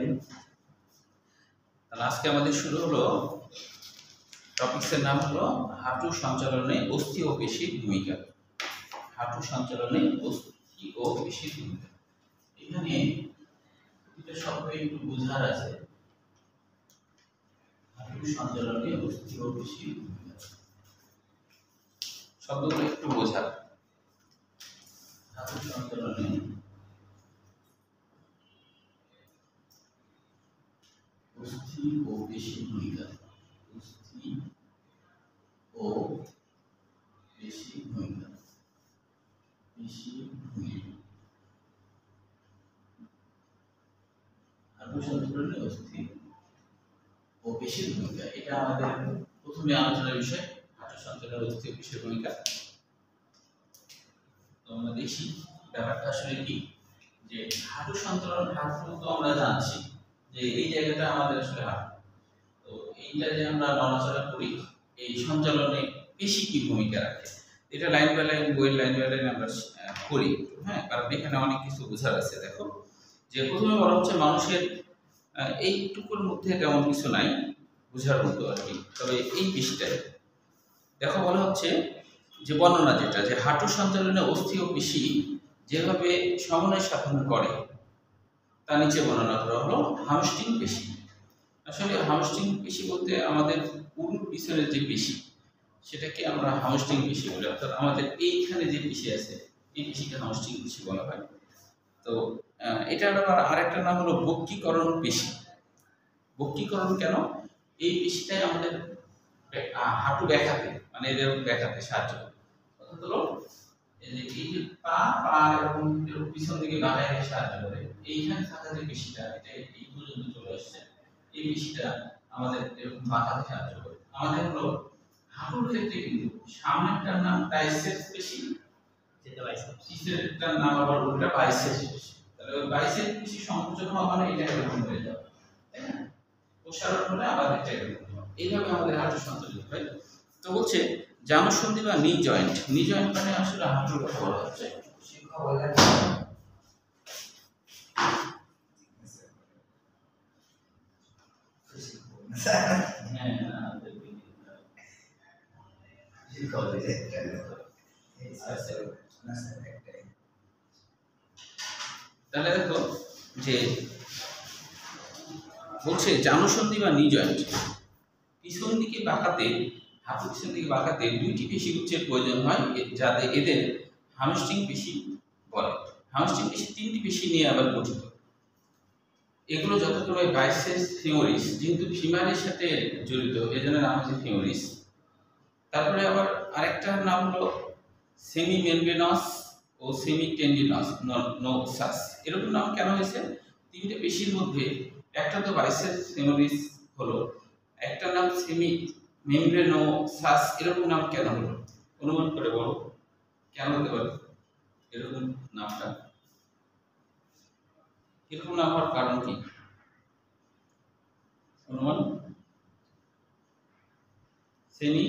দিন। তাহলে আজকে আমাদের শুরু হলো টপিক্সের নাম হলো হাঁটু সঞ্চালনে অস্থি ও পেশির ভূমিকা। হাঁটু সঞ্চালনে অস্থি ও পেশির ভূমিকা, এখানে এটা শব্দ একটু বোঝার আছে। হাঁটু সঞ্চালনে অস্থি ও পেশির ভূমিকা শব্দগুলো একটু বোঝার। হাঁটু সঞ্চালনে অস্থি ও পেশির ভূমিকা, অস্থি ও পেশির ভূমিকা, পেশির ভূমিকা। হাঁটু সঞ্চালনে অস্থি ও পেশির ভূমিকা, এটা আমাদের প্রথমে আলোচনার বিষয়। হাঁটু সঞ্চালনে অস্থি ও পেশির ভূমিকা। তো আমরা দেখি ব্যাপারটা আসলে কি, যে হাঁটু সঞ্চালন, হাঁটু তো আমরা জানছি যে এই জায়গাটা আমাদের আসলে হাঁটু। তো এইটা যে আমরা নড়াচড়া করি, এই সঞ্চালনে পেশি কি ভূমিকা রাখে, এটা লাইন বাই লাইন, বইয়ের লাইন বাই লাইন আমরা করি। হ্যাঁ, কারণ এখানে অনেক কিছু বোঝার আছে। দেখো, যে প্রথমে বলা হচ্ছে মানুষের এইটুকুর মধ্যে তেমন কিছু নাই বোঝার মতো আর কি। তবে এই পেশিটাই দেখো, বলা হচ্ছে যে বর্ণনা যেটা, যে হাঁটু সঞ্চালনে অস্থি ও পেশি যেভাবে সমন্বয় সাধন করে তা নিচে বর্ণনা করা হলো হ্যামস্ট্রিং পেশি। আসলে হ্যামস্ট্রিং পেশি বলতে আমাদের উরুর পিছনের যে পেশি, সেটাকে আমরা হ্যামস্ট্রিং পেশি বলি। অর্থাৎ আমাদের এইখানে যে পেশি আছে, এই পেশিকে হ্যামস্ট্রিং পেশি বলা হয়। তো এটার আবার আরেকটা নাম হলো বক্রীকরণ পেশি। বক্রীকরণ কেন? এই পেশিটাই আমাদের হাঁটু দেখাতে, মানে এদের দেখাতে সাহায্য করে। অর্থাৎ হলো এই যে পা এরকম পিছন দিকে বাঁকাইতে সাহায্য করে। এইখানে থাকা যে পেশিটা, এটা এই পর্যন্ত চলে আসছে, এই পেশিটা আমাদের এরকম বাঁকাতে সাহায্য করে। আমাদের হলো হাঁটুর ক্ষেত্রে কিন্তু সামনেরটার নাম ট্রাইসেপস পেশি, যেটা বাইসেপস, পিছনেরটার নাম আবার উল্টা বাইসেপস পেশি। তাহলে ওই বাইসেপস পেশি সংকোচন হওয়া মানে এটা এরকম হয়ে যাবে, তাই না? প্রসারণ হলে আবার এটা এরকম হবে। এইভাবে আমাদের হাঁটু সঞ্চালিত হয়। তো বলছে জানুসন্ধি বা নি জয়েন্ট। নি জয়েন্ট মানে আসলে হাঁটুর কথা বলা হচ্ছে। শিক্ষা বললেন তাহলে দেখো যে বলছে জানুসন্ধি বা নি জয়েন্ট, পিছন দিকে বাঁকাতে, হাঁটু পিছন দিকে বাঁকাতে দুইটি পেশি গুচ্ছের প্রয়োজন হয়, যাতে এদের হ্যামস্ট্রিং পেশি বলে। হ্যামস্ট্রিং পেশি তিনটি পেশি নিয়ে আবার গঠিত। এগুলো যথাক্রমে বাইসেপস, ফিমোরিস, যেহেতু ফিমারের সাথে জড়িত এজন্য নাম হচ্ছে ফিমোরিস। তারপরে আবার আরেকটার নাম হলো সেমি মেমব্রেনাস ও সেমি টেন্ডিনোসাস। এরকম নাম কেন হয়েছে? তিনটে পেশির মধ্যে একটা তো বাইসেপস ফিমোরিস হলো, একটা নাম সেমি মেমব্রেনোসাস। এরকম নাম কেন হলো? অনুমান করে বলো কেন হতে পারে এরকম নামটা? এরকম নাম হওয়ার কারণ কি? অনুমান? সেমি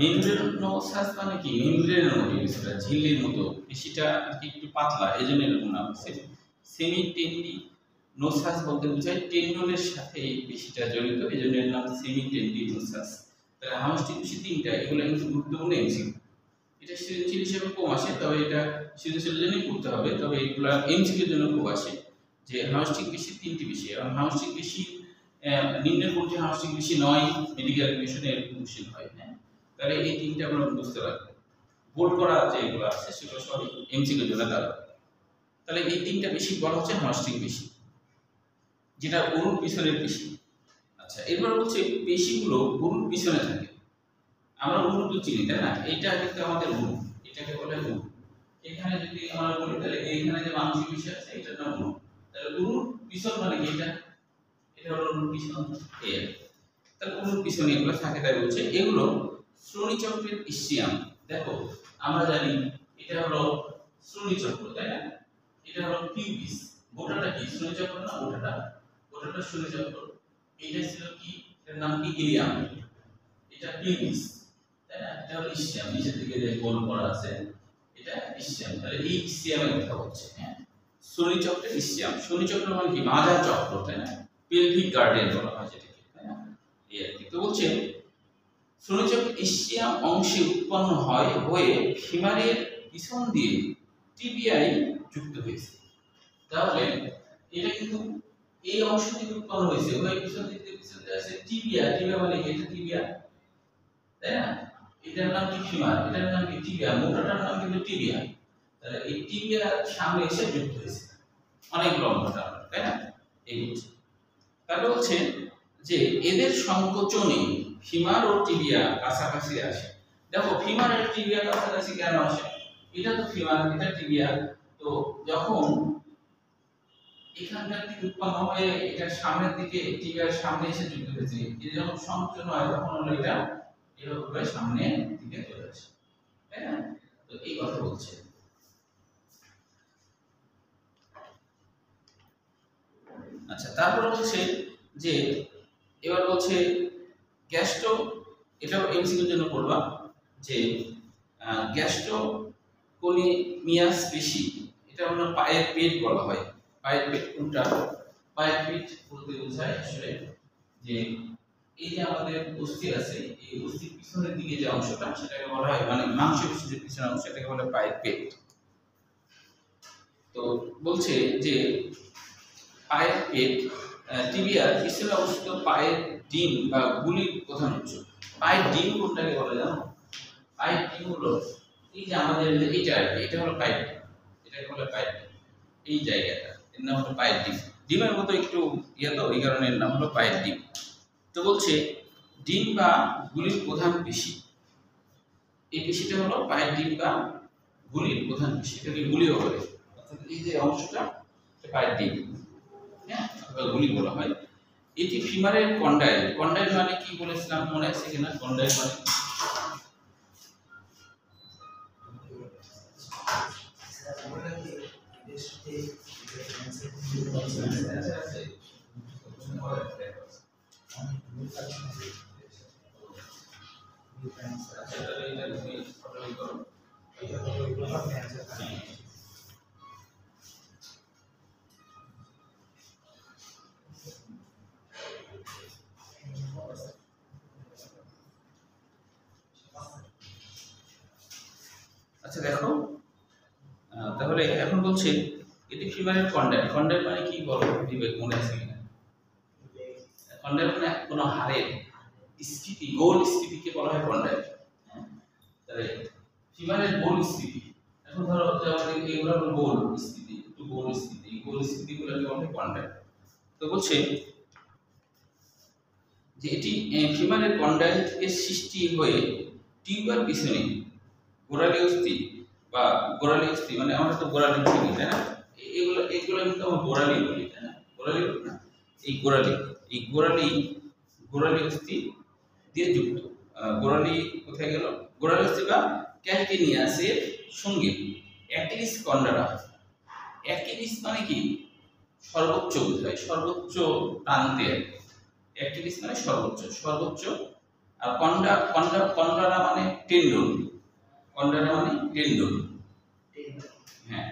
মেমব্রেনোসাস মানে কি? মেমব্রেনের মতো কিছুটা, ঝিল্লির মতো, পেশিটা একটু পাতলা, এজন্য এরকম নাম হচ্ছে। সেমি টেন্ডিনোসাস বলতে বোঝায় টেন্ডনের সাথে এই পেশিটা জড়িত, এজন্য এর নাম সেমি টেন্ডিনোসাস। তাহলে হ্যামস্ট্রিং পেশি তিনটা, এগুলো কিন্তু গুরুত্বপূর্ণ এমসিকিউ। এটা সৃজনশীল হিসেবে কম আসে, তবে এটা সৃজনশীলের জন্যই করতে হবে। তবে এগুলো এমসিকিউর জন্য খুব আসে, যে হ্যামস্ট্রিং পেশি তিনটি পেশি, এবং হ্যামস্ট্রিং পেশি নিম্নের কোনটি হ্যামস্ট্রিং পেশি নয়, মেডিকেল এডুকেশনে এরকম কোশ্চেন হয়। হ্যাঁ, তাহলে এই তিনটা আমরা বুঝতে পারবো। বোর্ড করা যেগুলো আছে সেগুলো সবই এমসিকিউর জন্য দেওয়া। তাহলে এই তিনটা পেশি বলা হচ্ছে হ্যামস্ট্রিং পেশি, যেটা উরুর পিছনের পেশি। আচ্ছা, এরপর হচ্ছে পেশিগুলো উরুর পিছনে থাকে। আমরা উরু তো চিনি, তাই না? এইটা কিন্তু আমাদের উরু, এটাকে বলে উরু। এখানে যদি আমরা বলি তাহলে এইখানে যে মাংসিক পেশি আছে এটার নাম উরু। তাহলে উরুর পিছন মানে কি? এটা হলো উরুর পিছন। তাহলে উরুর পিছনে এগুলো থাকে, তাই বলছে এগুলো শ্রোণীচক্রের ইস্চিয়াম। দেখো, আমরা জানি এটা হলো শ্রোণীচক্র, তাই না? এটা হলো পিউবিস। গোটাটা কি শ্রোণীচক্র না? গোটাটা শ্রোণীচক্র। এটা ছিল কি, এর নাম কি? ইলিয়াম। এটা পিউবিস, তাই না? এটা হলো ইস্চিয়াম, নিচের দিকে যে গোল করা আছে এটা ইস্চিয়াম। তাহলে এই ইস্চিয়ামের কথা বলছে। হ্যাঁ, শ্রোণীচক্রের ইসচিয়াম। শ্রোণীচক্র মানে কি মাজা চক্র, তাই না? পেলভিক গার্ডেন বলা হয় যেটাকে, তাই না? এই আর কি। তো বলছে শ্রোণীচক্রের ইসচিয়াম অংশে উৎপন্ন হয়ে ফিমারের পিছন দিয়ে টিবিআই যুক্ত হয়েছে। তাহলে এটা কিন্তু এই অংশ থেকে উৎপন্ন হয়েছে, ওই পিছন দিকে আছে টিবিয়া। টিবিয়া মানে কি? এটা টিবিয়া, তাই না? এটার নাম কি ফিমার, এটার নাম কি টিবিয়া, মোটাটার নাম কিন্তু টিবিয়া। তাহলে এই টিবিয়ার সামনে এসে যুক্ত হয়েছে, অনেক লম্বাটা, তাই না? এই হচ্ছে। তাহলে বলছে যে এদের সংকোচনে ফিমার ও টিবিয়া কাছাকাছি আসে। দেখো ফিমার আর টিবিয়া কাছাকাছি কেন আসে? এটা তো ফিমার, এটা টিবিয়া। তো যখন এখানকার থেকে উৎপন্ন হয়ে এটা সামনের দিকে টিবিয়ার সামনে এসে যুক্ত হয়েছে, এটা যখন সংকোচন হয় তখন হলো এটা এভাবে সামনে দিকে চলে আসে, তাই না? তো এই কথা বলছে। আচ্ছা, তারপর বলছে যে এবার বলছে গ্যাস্ট্রো, এটাও এমসিকিউর জন্য পড়বা যে গ্যাস্ট্রোকোলিমিয়াস পেশি, এটা আমরা পায়ের পেট বলা হয়। পায়ের পেট কোনটা? পায়ের পেট বলতে বোঝায় আসলে যে এই যে আমাদের অস্থি আছে, এই অস্থির পিছনের দিকে যে অংশটা সেটাকে বলা হয়, মানে মাংসপেশির যে পিছনের অংশ সেটাকে বলে পায়ের পেট। তো বলছে যে পায়ের পেট টিবিয়ার পিছনে অবস্থিত পায়ের ডিম বা গুলির প্রধান উৎস। পায়ের ডিম কোনটাকে বলে জানো? পায়ের ডিম হলো এই যে আমাদের এইটা, এটা হলো পায়ের ডিম, এটাকে বলে পায়ের ডিম। এই জায়গাটা এর নাম হলো পায়ের ডিম। ডিমের মতো একটু তো এই কারণে এর নাম হলো পায়ের ডিম। তো বলছে ডিম বা গুলির প্রধান পেশি, এই পেশিটা হলো পায়ের ডিম বা গুলির প্রধান পেশি, এটাকে গুলিও বলে। অর্থাৎ এই যে অংশটা পায়ের ডিম, হ্যাঁ, গুলি বলা হয়। এটি ফিমারের কন্ডাইল। কন্ডাইল মানে কি বলেছিলাম মনে আছে কিনা? কন্ডাইল মানে আচ্ছা দেখো, তাহলে এখন বলছে এটি ফিমারের কন্ডাইল। কন্ডাইল মানে কি বলো দিবে, মনে আছে কিনা? কন্ডাইল মানে কোন হাড়ের স্থিতি, গোল স্থিতিকে বলা হয় কন্ডাইল। তাহলে ফিমারের গোল স্থিতি, এখন ধরো যেমন এইগুলো হলো গোল স্থিতি, একটু গোল স্থিতি, গোল স্থিতিগুলোকে বলা হয় কন্ডাইল। তো বলছে যে এটি ফিমারের কন্ডাইল থেকে সৃষ্টি হয়ে টিউবার পিছনে গোড়ালি অস্থি বা গোড়ালি অস্থি, মানে আমরা তো গোড়ালি বলি, তাই না? এগুলো কিন্তু আমরা গোড়ালি বলি, তাই না? গোড়ালি বলি না, এই গোড়ালি অস্থি দিয়ে যুক্ত। গোড়ালি কোথায় গেল? গোড়ালি অস্থি বা ক্যালকেনিয়াসের সঙ্গে অ্যাকিলিস কন্ডারা। অ্যাকিলিস মানে কি? সর্বোচ্চ বোঝায়, সর্বোচ্চ প্রান্তে। অ্যাকিলিস মানে সর্বোচ্চ। আর কন্ডারা মানে টেন্ডন। কন্ডারা মানে টেন্ডন, হ্যাঁ,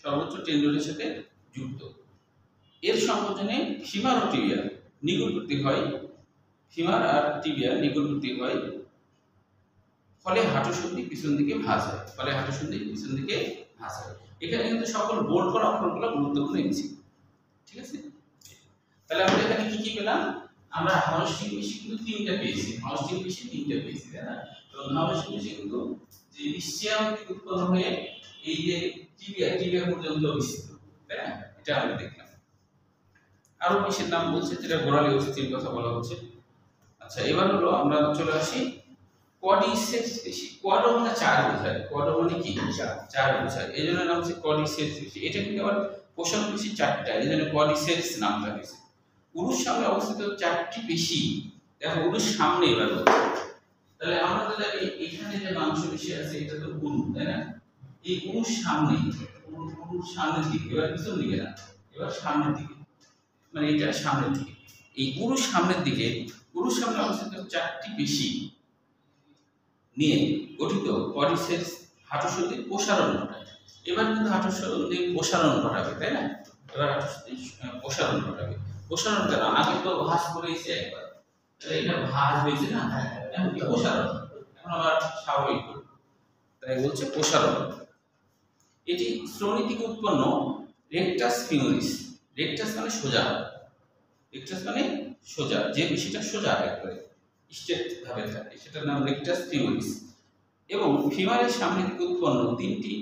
সর্বোচ্চ টেন্ডনের সাথে যুক্ত। এর সংকোচনে ফিমার ও টিবিয়া নিকটবর্তী হয়, ফিমার আর টিবিয়া নিকটবর্তী হয়, ফলে হাঁটু সন্ধি পিছন দিকে ভাঁজ হয়, এখানে কিন্তু সকল বোল্ড করা অক্ষরগুলো গুরুত্বপূর্ণ এমসিকিউ, ঠিক আছে? তাহলে আমরা এখানে কি কি পেলাম? আমরা হাউসটিং পেশি কিন্তু তিনটা পেয়েছি, তাই না? তো হাউসটিং পেশি কিন্তু যে ইসচিয়াম থেকে উৎপন্ন হয়ে এই যে টিবিয়া পর্যন্ত বিস্তৃত, তাই না? এটা আমরা দেখলাম। আরো পেশির নাম বলছে যেটা গোড়ালি অস্থির কথা বলা হচ্ছে। আচ্ছা, এবার হলো আমরা চলে আসি কোয়াড্রিসেপস পেশি। কোয়াড মানে 4 বোঝায়, কোয়াড মানে কি? 4 বোঝায়, এই জন্য নাম হচ্ছে কোয়াড্রিসেপস পেশি। এটা কিন্তু আবার পোষণ পেশি 4টা, এই জন্য কোয়াড্রিসেপস নামটা হয়েছে। উরুর সামনে অবস্থিত 4টি পেশি। দেখো উরুর সামনে এবার বলছে, তাহলে আমরা তো জানি এখানে যে মাংসপেশি আছে এটা তো উরু, তাই না? এই উরুর সামনের দিকে, এবার পিছন দিকে না, এবার সামনের দিকে, মানে এটা সামনের দিকে। এই উরুর সামনে অবস্থিত 4টি পেশি নিয়ে গঠিত কোয়াড্রিসেপস হাঁটু সন্ধির প্রসারণ ঘটায়। এবার কিন্তু হাঁটুসন্ধি প্রসারণ ঘটাবে, তাই না? এবার হাঁটুসন্ধি প্রসারণ ঘটাবে। প্রসারণ কেন? আগে তো ভাঁজ করেছে একবার, এটা ভাঁজ হয়েছে না, এখন কি প্রসারণ, এখন আবার স্বাভাবিক করবে, তাই বলছে প্রসারণ। এটি শ্রোণী থেকে উৎপন্ন রেকটাস ফিমোরিস, রেকটাস মানে সোজা, রেকটাস মানে সোজা, যে পেশিটা সোজা একবারে স্ট্রেট ভাবে থাকে সেটার নাম রেকটাস ফিমোরিস। এবং ফিমারের সামনে থেকে উৎপন্ন 3টি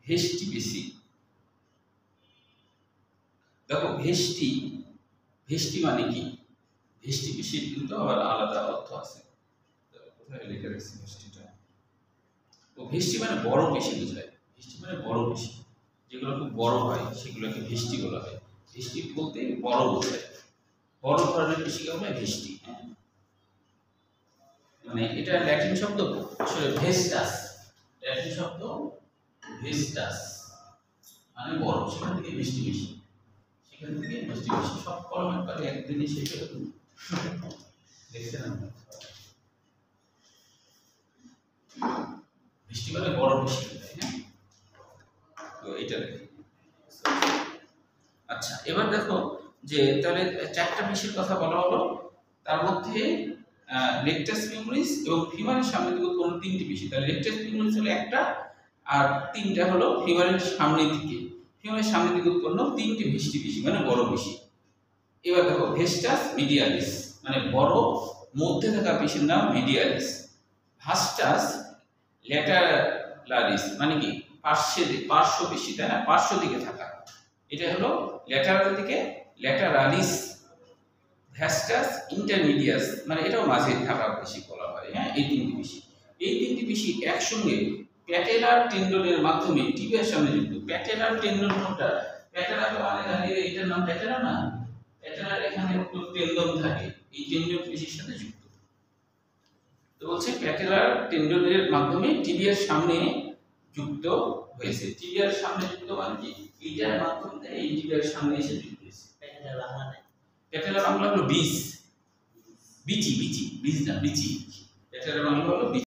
ভেস্টি পেশি। দেখো ভেস্টি, ভেস্টি মানে কি? ভেস্টি পেশির কিন্তু আবার আলাদা অর্থ আছে, কোথায় লেখা রয়েছে ভেস্টিটা? তো ভেস্টি মানে বড় পেশি বোঝায়, ভেস্টি মানে বড় পেশি, যেগুলো খুব বড় হয় সেগুলোকে ভেস্টি বলা হয়। ভেস্টি বলতে বড় বোঝায়, বড় ধরনের পেশিকে বলে ভেস্টি। মানে এটা ল্যাটিন শব্দ, আসলে ভেস্টাস, ল্যাটিন শব্দ ভেস্টাস মানে বড়, সেখান থেকে ভেস্টি পেশি, সেখান থেকে ভেস্টি পেশি। সব কলমের পারে একদিনই শেষ হয়ে দেখছেন আমরা, ভেস্টি মানে বড় পেশি, হ্যাঁ। তো এটা দেখি। আচ্ছা এবার দেখো যে তাহলে 4টা পেশির কথা বলা হলো, তার মধ্যে রেকটাস ফিমোরিস এবং ফিমারের সামনে থেকে উৎপন্ন 3টি পেশি। তাহলে রেকটাস ফিমোরিস হলো একটা, আর 3টা হলো ফিমারের সামনে থেকে, ফিমারের সামনে থেকে উৎপন্ন 3টি ভেস্টি পেশি মানে বড় পেশি। এবার দেখো ভেস্টাস মিডিয়ালিস মানে বড় মধ্যে থাকা পেশির নাম মিডিয়ালিস। ভাস্টাস ল্যাটারালিস মানে কি পার্শ্ব পেশি, তাই না, পার্শ্ব দিকে থাকা, এটা হলো ল্যাটারাল দিকে ল্যাটারালিস। ভ্যাস্টাস ইন্টারমিডিয়াস মানে এটাও মাঝে থাকা পেশি বলা হয়, হ্যাঁ। এই 3টি পেশি, এই 3টি পেশি একসঙ্গে প্যাটেলার টেন্ডনের মাধ্যমে টিবিয়ার সামনে যুক্ত। প্যাটেলার টেন্ডন কোনটা? প্যাটেলার মানে জানি এটার নাম প্যাটেলা না, প্যাটেলার এখানে একটু টেন্ডন থাকে, এই টেন্ডন পেশির সাথে যুক্ত। তো বলছে প্যাটেলার টেন্ডনের মাধ্যমে টিবিয়ার সামনে যুক্ত হয়েছে। টিবিয়ার সামনে যুক্ত মানে কি? এইটার মাধ্যমে এই টিবিয়ার সামনে এসে যুক্ত হয়েছে। প্যাটেলা বাংলা হলো বীজ, বিচি, বিচি, বীজ না বিচি, প্যাটেলা বাংলা হলো বীজ।